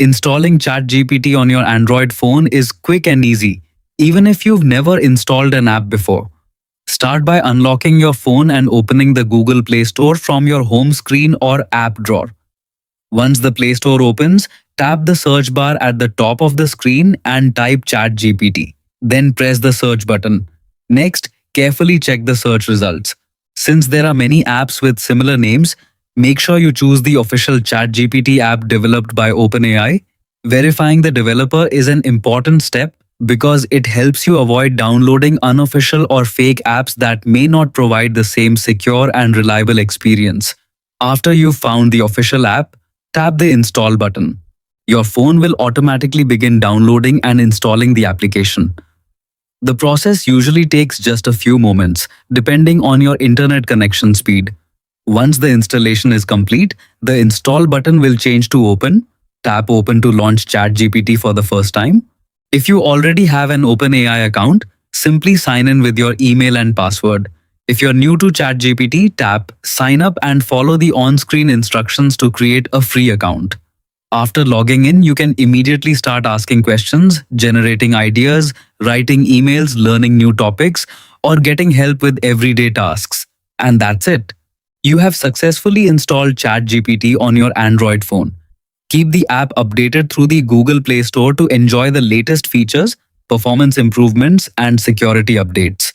Installing ChatGPT on your Android phone is quick and easy, even if you've never installed an app before. Start by unlocking your phone and opening the Google Play Store from your home screen or app drawer. Once the Play Store opens, tap the search bar at the top of the screen and type ChatGPT. Then press the search button. Next, carefully check the search results. Since there are many apps with similar names, make sure you choose the official ChatGPT app developed by OpenAI. Verifying the developer is an important step because it helps you avoid downloading unofficial or fake apps that may not provide the same secure and reliable experience. After you've found the official app, tap the install button. Your phone will automatically begin downloading and installing the application. The process usually takes just a few moments, depending on your internet connection speed. Once the installation is complete, the install button will change to open. Tap open to launch ChatGPT for the first time. If you already have an OpenAI account, simply sign in with your email and password. If you're new to ChatGPT, tap sign up and follow the on-screen instructions to create a free account. After logging in, you can immediately start asking questions, generating ideas, writing emails, learning new topics, or getting help with everyday tasks. And that's it. You have successfully installed ChatGPT on your Android phone. Keep the app updated through the Google Play Store to enjoy the latest features, performance improvements, and security updates.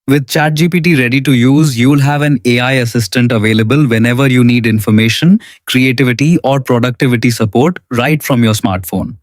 With ChatGPT ready to use, you'll have an AI assistant available whenever you need information, creativity, or productivity support right from your smartphone.